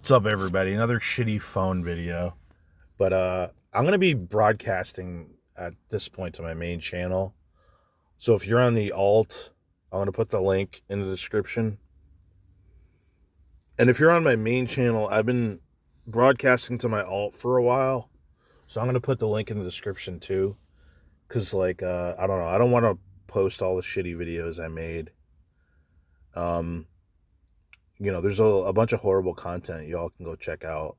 What's up, everybody? Another shitty phone video. But I'm going to be broadcasting at this point to my main channel. So if you're on the alt, I'm going to put the link in the description. And if you're on my main channel, I've been broadcasting to my alt for a while. So I'm going to put the link in the description too. Because, I don't know. I don't want to post all the shitty videos I made. There's a bunch of horrible content y'all can go check out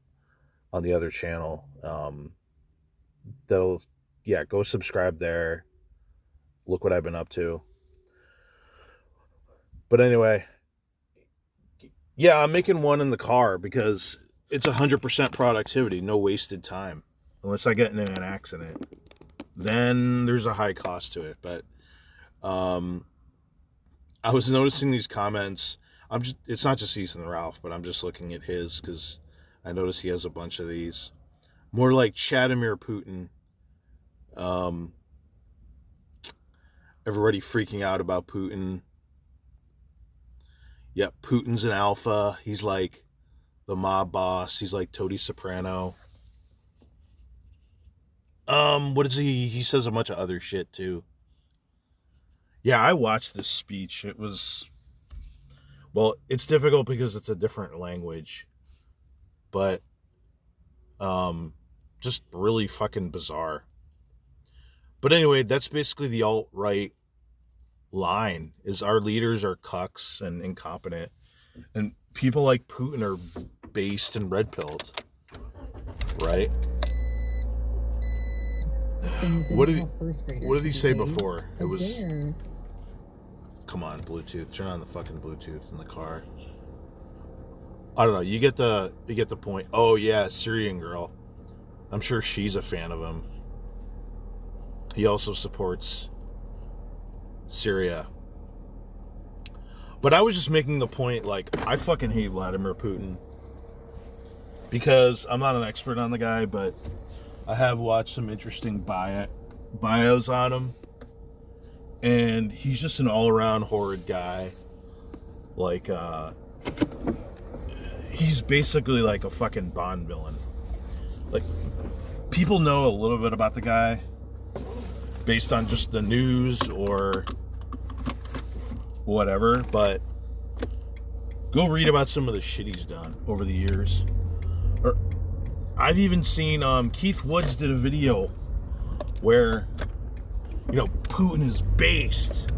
on the other channel. Go subscribe there. Look what I've been up to. But anyway, I'm making one in the car because it's 100% productivity, no wasted time. Unless I get in an accident, then there's a high cost to it. But I was noticing these comments. It's not just Ethan Ralph, but I'm just looking at his because I noticed he has a bunch of these. More like Vladimir Putin. Everybody freaking out about Putin. Yep, Putin's an alpha. He's like the mob boss. He's like Tony Soprano. What is he? He says a bunch of other shit too. Yeah, I watched this speech. It was... Well, it's difficult because it's a different language, but just really fucking bizarre. But anyway, that's basically the alt-right line, is our leaders are cucks and incompetent, and people like Putin are based and red-pilled, right? What did he say before? It was... Come on, Bluetooth. Turn on the fucking Bluetooth in the car. I don't know. You get the point. Oh yeah, Syrian girl. I'm sure she's a fan of him. He also supports Syria. But I was just making the point, I fucking hate Vladimir Putin. Because I'm not an expert on the guy, but I have watched some interesting bios on him. And he's just an all-around horrid guy. He's basically like a fucking Bond villain. People know a little bit about the guy based on just the news or whatever, but go read about some of the shit he's done over the years. Or I've even seen Keith Woods did a video where Putin is based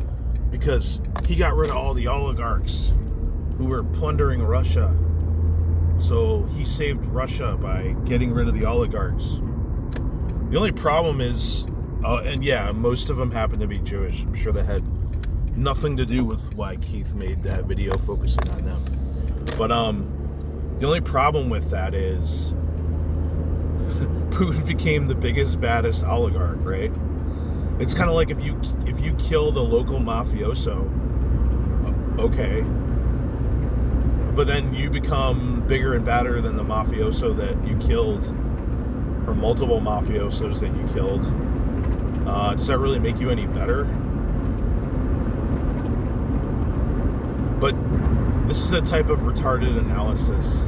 because he got rid of all the oligarchs who were plundering Russia. So he saved Russia by getting rid of the oligarchs. The only problem is, most of them happen to be Jewish. I'm sure that had nothing to do with why Keith made that video focusing on them. But the only problem with that is Putin became the biggest, baddest oligarch, right? It's kind of like if you killed a local mafioso, okay, but then you become bigger and badder than the mafioso that you killed, or multiple mafiosos that you killed. Does that really make you any better? But this is a type of retarded analysis.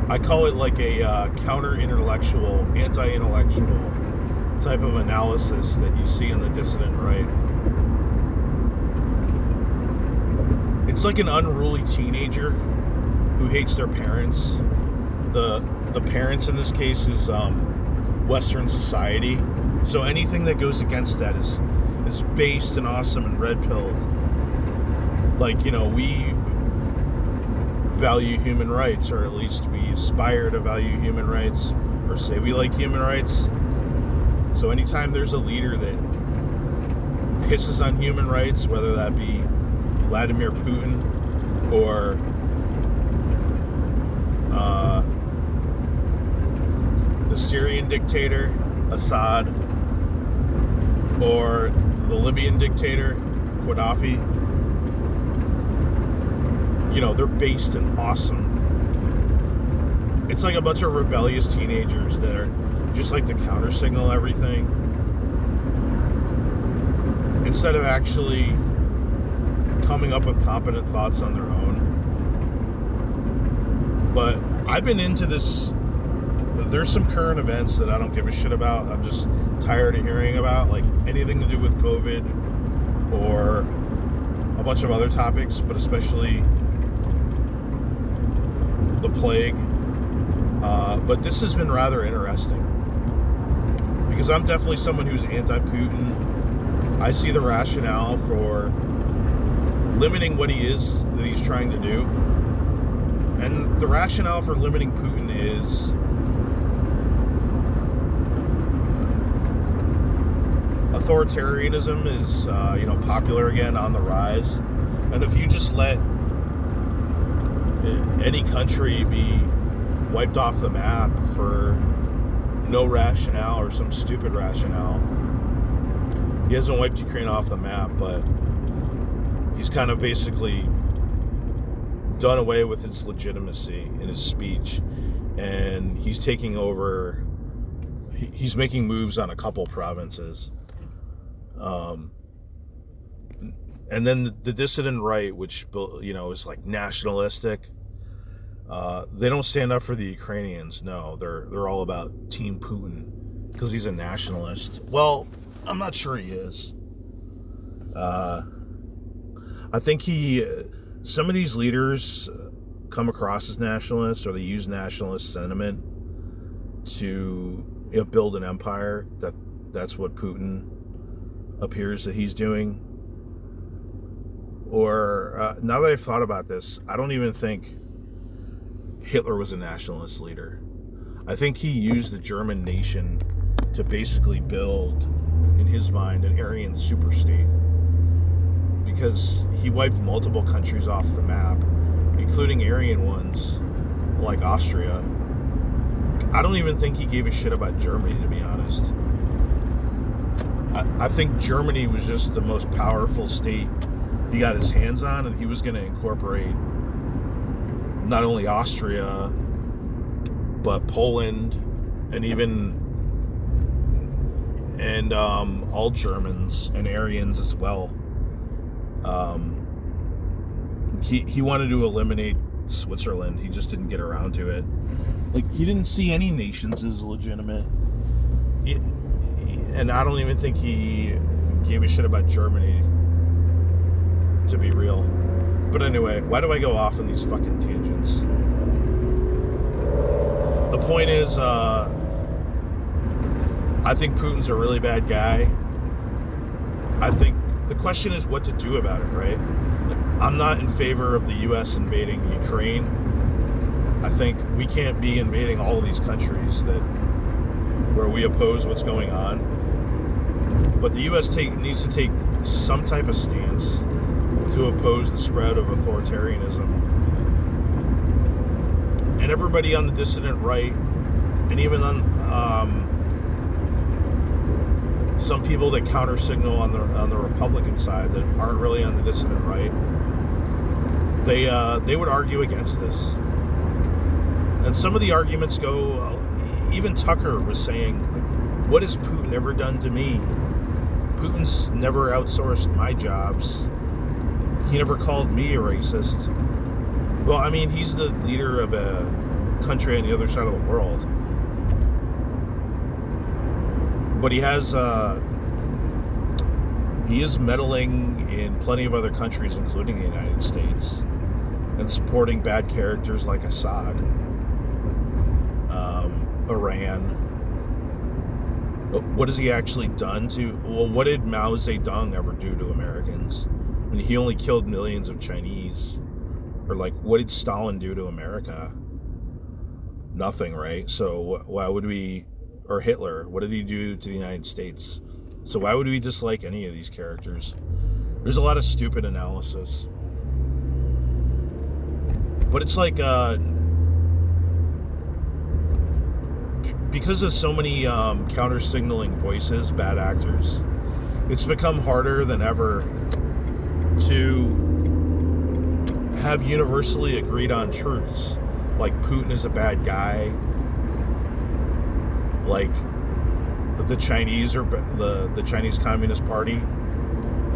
I call it like a counter-intellectual, anti-intellectual type of analysis that you see in the dissident right. It's like an unruly teenager who hates their parents. The parents in this case is Western society. So anything that goes against that is based and awesome and red-pilled. We value human rights, or at least we aspire to value human rights, or say we like human rights. So anytime there's a leader that pisses on human rights, whether that be Vladimir Putin or the Syrian dictator, Assad, or the Libyan dictator, Gaddafi, they're based and awesome. It's like a bunch of rebellious teenagers that are just like to counter signal everything instead of actually coming up with competent thoughts on their own. But I've been into this. There's some current events that I don't give a shit about. I'm just tired of hearing about, like anything to do with COVID or a bunch of other topics, but especially the plague. But this has been rather interesting because I'm definitely someone who's anti-Putin. I see the rationale for limiting what he's trying to do. And the rationale for limiting Putin is authoritarianism is popular again, on the rise. And if you just let any country be wiped off the map for no rationale or some stupid rationale, he hasn't wiped Ukraine off the map, but he's kind of basically done away with its legitimacy in his speech, and he's taking over. He's making moves on a couple provinces, and then the dissident right, which is like nationalistic. They don't stand up for the Ukrainians. No, they're all about Team Putin because he's a nationalist. Well, I'm not sure he is. I think some of these leaders come across as nationalists, or they use nationalist sentiment to build an empire. That's what Putin appears that he's doing. Or now that I've thought about this, I don't even think Hitler was a nationalist leader. I think he used the German nation to basically build, in his mind, an Aryan superstate. Because he wiped multiple countries off the map, including Aryan ones like Austria. I don't even think he gave a shit about Germany, to be honest. I think Germany was just the most powerful state he got his hands on, and he was going to incorporate not only Austria, but Poland, and all Germans and Aryans as well. He wanted to eliminate Switzerland. He just didn't get around to it. Like, he didn't see any nations as legitimate. And I don't even think he gave a shit about Germany, to be real. But anyway, why do I go off on these fucking tangents? The point is, I think Putin's a really bad guy. I think the question is what to do about it, right? I'm not in favor of the U.S. invading Ukraine. I think we can't be invading all of these countries where we oppose what's going on. But the U.S. needs to take some type of stance to oppose the spread of authoritarianism. And everybody on the dissident right, and even on some people that counter signal on the Republican side that aren't really on the dissident right, they would argue against this. And some of the arguments go, even Tucker was saying, like, what has Putin ever done to me? Putin's never outsourced my jobs. He never called me a racist. Well, I mean, he's the leader of a country on the other side of the world. But he is meddling in plenty of other countries, including the United States, and supporting bad characters like Assad, Iran. What has he actually done what did Mao Zedong ever do to Americans? I mean, he only killed millions of Chinese. Or, like, what did Stalin do to America? Nothing, right? So why would we... Or Hitler, what did he do to the United States? So why would we dislike any of these characters? There's a lot of stupid analysis. But it's like, because of so many counter-signaling voices, bad actors, it's become harder than ever to have universally agreed on truths. Like, Putin is a bad guy. Like, the Chinese or the Chinese Communist Party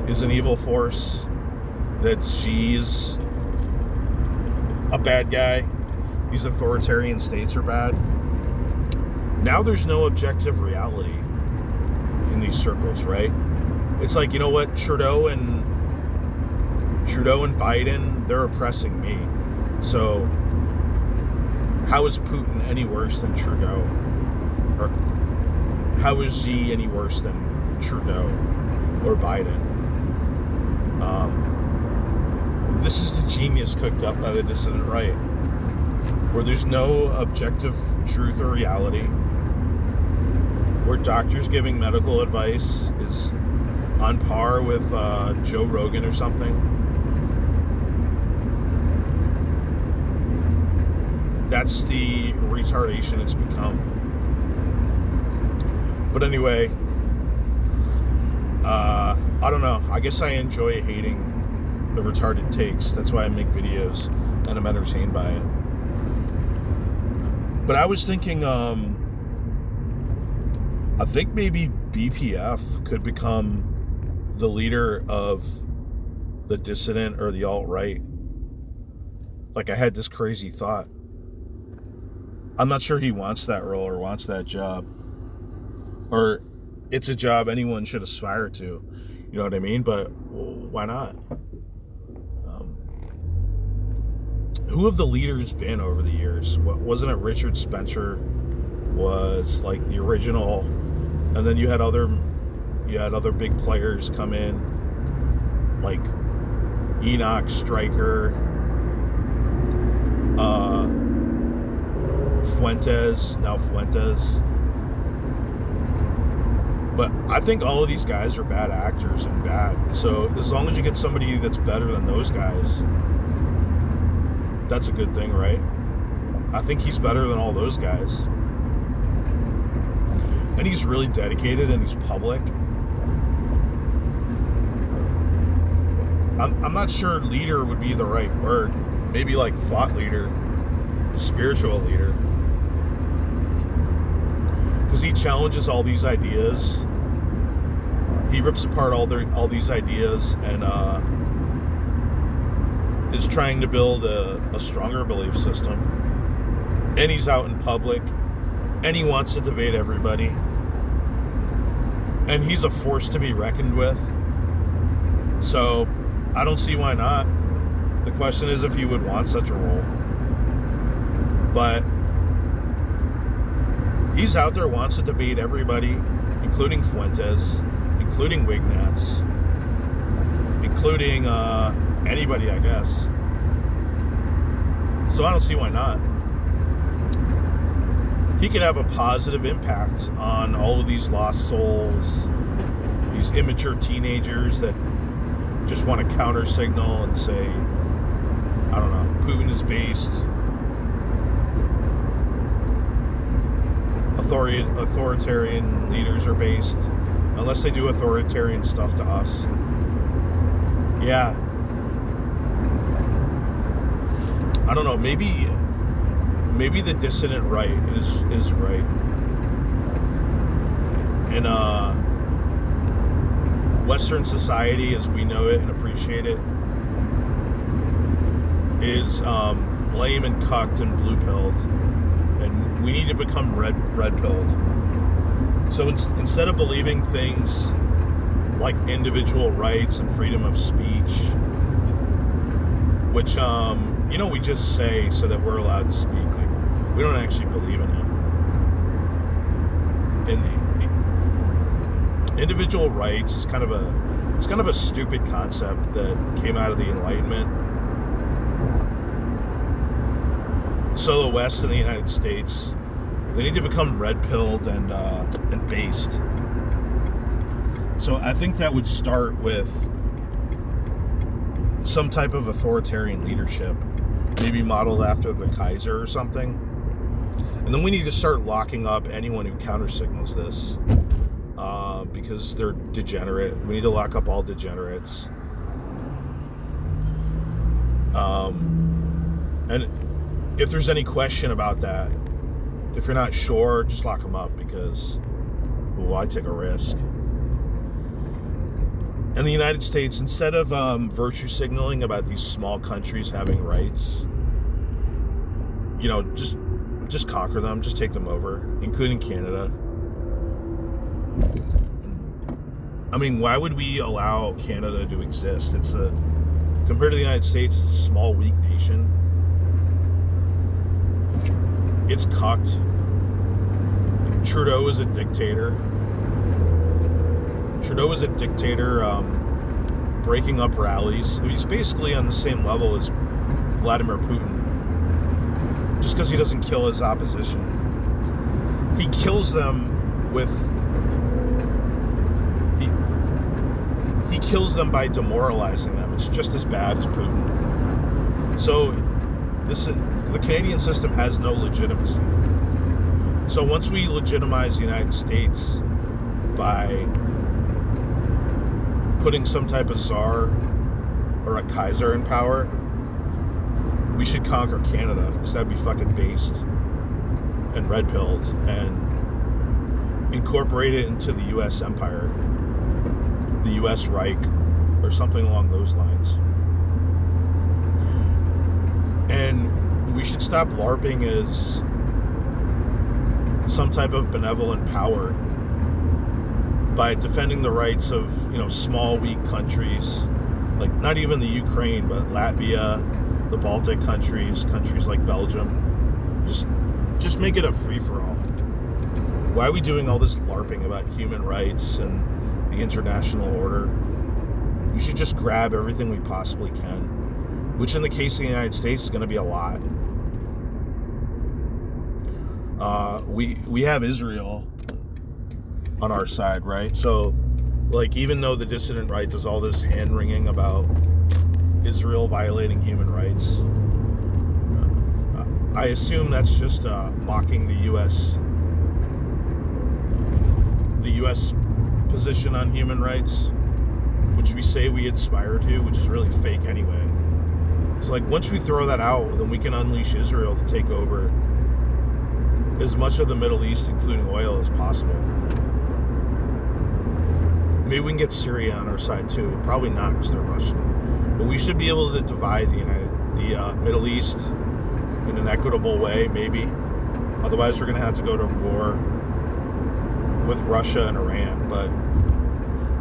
is an evil force. That Xi's a bad guy. these authoritarian states are bad. Now there's no objective reality in these circles, right? It's like, you know what, Trudeau and Biden, they're oppressing me. So how is Putin any worse than Trudeau? Or how is Xi any worse than Trudeau or Biden? This is the genius cooked up by the dissident right, where there's no objective truth or reality, where doctors giving medical advice is on par with Joe Rogan or something. That's the retardation it's become. But anyway, I don't know. I guess I enjoy hating the retarded takes. That's why I make videos, and I'm entertained by it. But I was thinking, I think maybe BPF could become the leader of the dissident or the alt-right. Like, I had this crazy thought. I'm not sure he wants that role or wants that job. Or it's a job anyone should aspire to. You know what I mean? But why not? Who have the leaders been over the years? Wasn't it Richard Spencer was like the original, and then you had other big players come in, like Enoch Stryker, Fuentes. But I think all of these guys are bad actors and bad. So as long as you get somebody that's better than those guys, that's a good thing, right? I think he's better than all those guys. And he's really dedicated and he's public. I'm not sure leader would be the right word. Maybe like thought leader, spiritual leader. Because he challenges all these ideas. He rips apart all these ideas and is trying to build a stronger belief system. And he's out in public. And he wants to debate everybody. And he's a force to be reckoned with. So I don't see why not. The question is if he would want such a role. But he's out there, wants to debate everybody, including Fuentes, including Wignats, including anybody, I guess. So I don't see why not. He could have a positive impact on all of these lost souls, these immature teenagers that just want to counter signal and say, I don't know, Putin is based. Authoritarian leaders are based, unless they do authoritarian stuff to us. Yeah. I don't know, maybe the dissident right is right. In Western society as we know it and appreciate it is lame and cucked and blue-pilled. And we need to become red-pilled. So instead of believing things like individual rights and freedom of speech, which we just say so that we're allowed to speak, like we don't actually believe in it. And individual rights is kind of a stupid concept that came out of the Enlightenment. So the West and the United States, they need to become red-pilled and based. So I think that would start with some type of authoritarian leadership, maybe modeled after the Kaiser or something. And then we need to start locking up anyone who countersignals this, because they're degenerate. We need to lock up all degenerates. And if there's any question about that, if you're not sure, just lock them up, because, why take a risk? In the United States, instead of virtue signaling about these small countries having rights, just conquer them, just take them over, including Canada. I mean, why would we allow Canada to exist? Compared to the United States, it's a small, weak nation. It's cucked. Trudeau is a dictator. Breaking up rallies. He's basically on the same level as Vladimir Putin. Just because he doesn't kill his opposition. He kills them He kills them by demoralizing them. It's just as bad as Putin. So the Canadian system has no legitimacy. So once we legitimize the United States by putting some type of czar or a Kaiser in power, we should conquer Canada, because that'd be fucking based and red-pilled, and incorporate it into the U.S. empire, the U.S. Reich, or something along those lines. And we should stop LARPing as some type of benevolent power by defending the rights of, small, weak countries, like not even the Ukraine, but Latvia, the Baltic countries like Belgium. Just make it a free-for-all. Why are we doing all this LARPing about human rights and the international order? We should just grab everything we possibly can, which in the case of the United States is going to be a lot. We have Israel on our side, right? So, even though the dissident right does all this hand-wringing about Israel violating human rights, I assume that's just mocking the U.S. position on human rights, which we say we aspire to, which is really fake anyway. So once we throw that out, then we can unleash Israel to take over as much of the Middle East, including oil, as possible. Maybe we can get Syria on our side too. Probably not, because they're Russian. But we should be able to divide the Middle East in an equitable way, maybe. Otherwise, we're going to have to go to war with Russia and Iran. But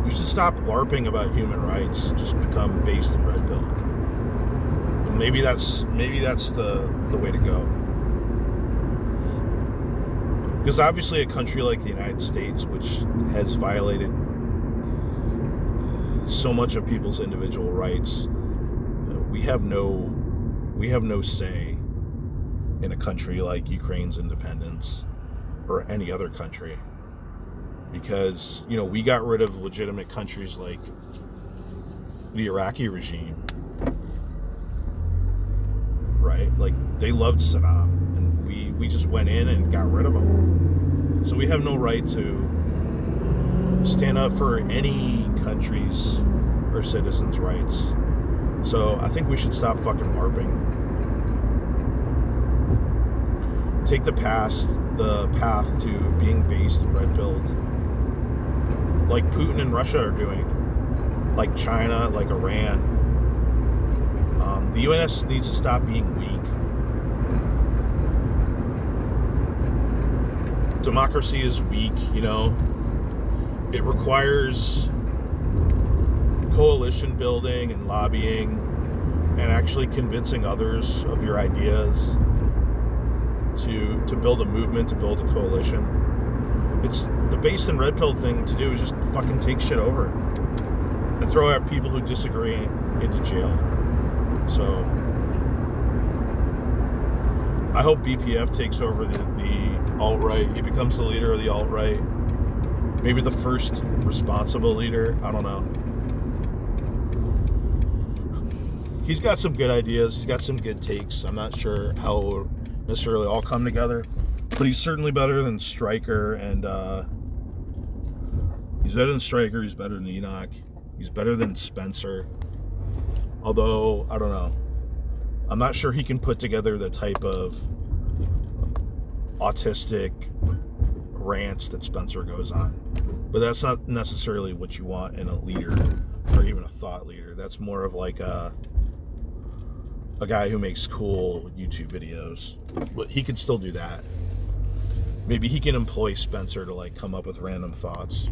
we should stop LARPing about human rights. Just become based in red pill. And maybe that's the way to go. Because obviously, a country like the United States, which has violated so much of people's individual rights, we have no say in a country like Ukraine's independence or any other country, because we got rid of legitimate countries like the Iraqi regime, right? They loved Saddam, and we just went in and got rid of him. So we have no right to stand up for any country's or citizens' rights. So I think we should stop fucking LARPing. Take the path to being based and red-pilled, like Putin and Russia are doing, like China, like Iran. The U.S. needs to stop being weak. Democracy is weak, It requires coalition building and lobbying and actually convincing others of your ideas to build a movement, to build a coalition. It's the base and red pill thing to do is just fucking take shit over and throw out people who disagree into jail. So I hope BPF takes over the alt-right. He becomes the leader of the alt-right. Maybe the first responsible leader. I don't know. He's got some good ideas. He's got some good takes. I'm not sure how it will necessarily all come together. But he's certainly better than Stryker. And he's better than Stryker. He's better than Enoch. He's better than Spencer. Although, I don't know. I'm not sure he can put together the type of autistic rants that Spencer goes on. But that's not necessarily what you want in a leader or even a thought leader. That's more of like a a guy who makes cool YouTube videos. But he could still do that. Maybe he can employ Spencer to like come up with random thoughts.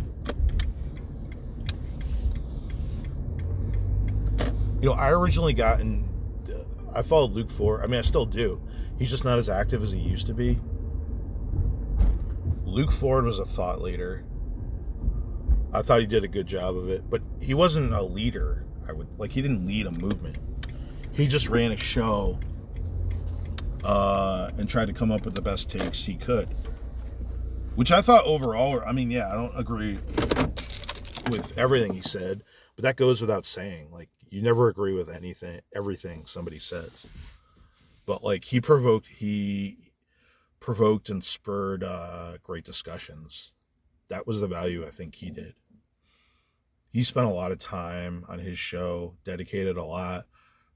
You know, I originally I followed Luke Ford. I mean, I still do. He's just not as active as he used to be. Luke Ford was a thought leader. I thought he did a good job of it, but he wasn't a leader. He didn't lead a movement. He just ran a show and tried to come up with the best takes he could. Which I thought overall, I mean, yeah, I don't agree with everything he said, but that goes without saying. Like, you never agree with everything somebody says. But like, he provoked and spurred great discussions. That was the value I think he did. He spent a lot of time on his show, dedicated a lot,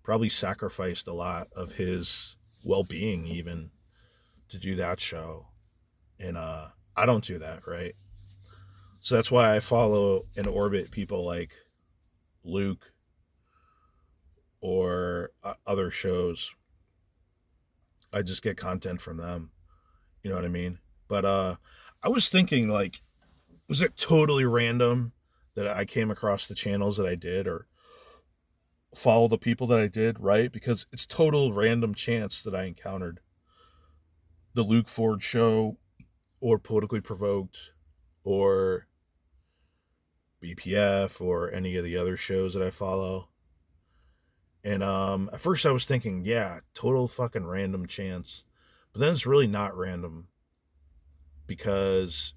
probably sacrificed a lot of his well-being even to do that show. And I don't do that, right? So that's why I follow and orbit people like Luke or other shows. I just get content from them. You know what I mean? But I was thinking, like, was it totally random that I came across the channels that I did or follow the people that I did, right? Because it's total random chance that I encountered the Luke Ford show or Politically Provoked or BPF or any of the other shows that I follow. And at first I was thinking, yeah, total fucking random chance. But then it's really not random because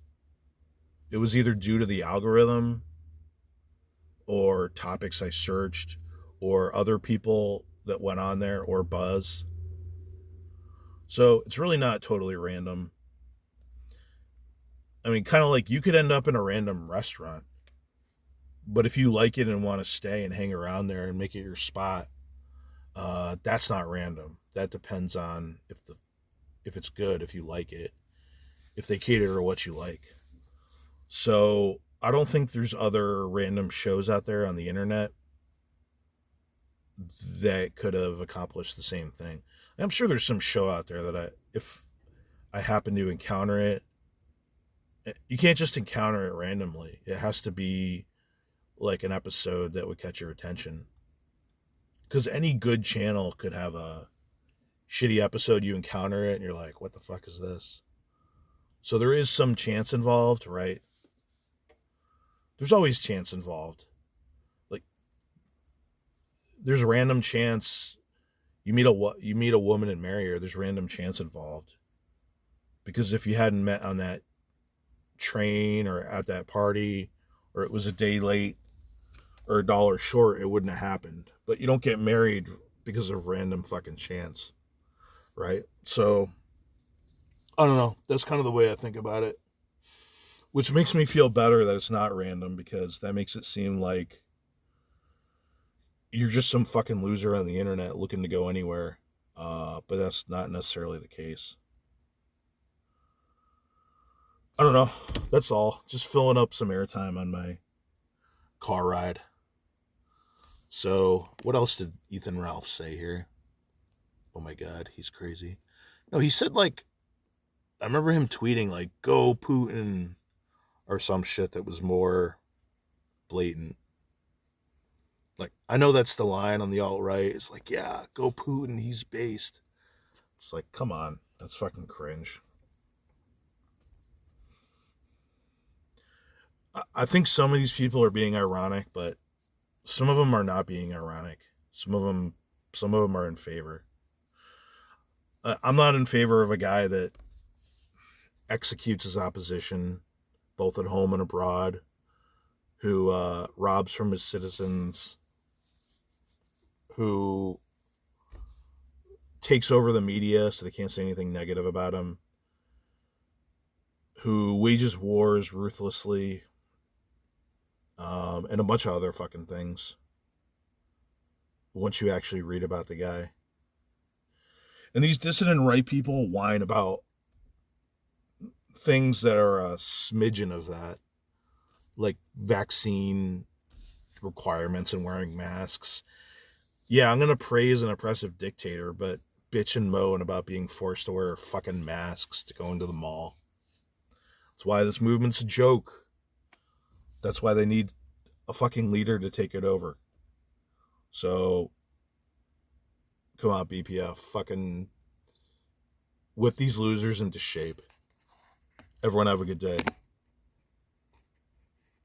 it was either due to the algorithm or topics I searched or other people that went on there or buzz. So it's really not totally random. I mean, kind of like you could end up in a random restaurant, but if you like it and want to stay and hang around there and make it your spot, that's not random. That depends on if it's good, if you like it, if they cater to what you like. So I don't think there's other random shows out there on the internet that could have accomplished the same thing. I'm sure there's some show out there that if I happen to encounter it, you can't just encounter it randomly. It has to be like an episode that would catch your attention. Because any good channel could have a shitty episode, you encounter it, and you're like, what the fuck is this? So there is some chance involved, right? There's always chance involved. Like, there's a random chance you meet a woman and marry her. There's random chance involved. Because if you hadn't met on that train or at that party, or it was a day late or $1 short, it wouldn't have happened. But you don't get married because of random fucking chance, right? So I don't know, that's kind of the way I think about it, which makes me feel better that it's not random, because that makes it seem like you're just some fucking loser on the internet looking to go anywhere, but that's not necessarily the case. I don't know. That's all. Just filling up some airtime on my car ride. So, what else did Ethan Ralph say here? Oh my God, he's crazy. No, he said, like, I remember him tweeting, like, go Putin, or some shit that was more blatant. Like, I know that's the line on the alt-right. It's like, yeah, go Putin, he's based. It's like, come on. That's fucking cringe. I think some of these people are being ironic, but some of them are not being ironic. Some of them are in favor. I'm not in favor of a guy that executes his opposition, both at home and abroad, who robs from his citizens, who takes over the media so they can't say anything negative about him, who wages wars ruthlessly, and a bunch of other fucking things once you actually read about the guy. And these dissident right people whine about things that are a smidgen of that, like vaccine requirements and wearing masks. Yeah, I'm gonna praise an oppressive dictator, but bitch and moan about being forced to wear fucking masks to go into the mall. That's why this movement's a joke. That's why they need a fucking leader to take it over. So, come on, BPF, fucking whip these losers into shape. Everyone have a good day.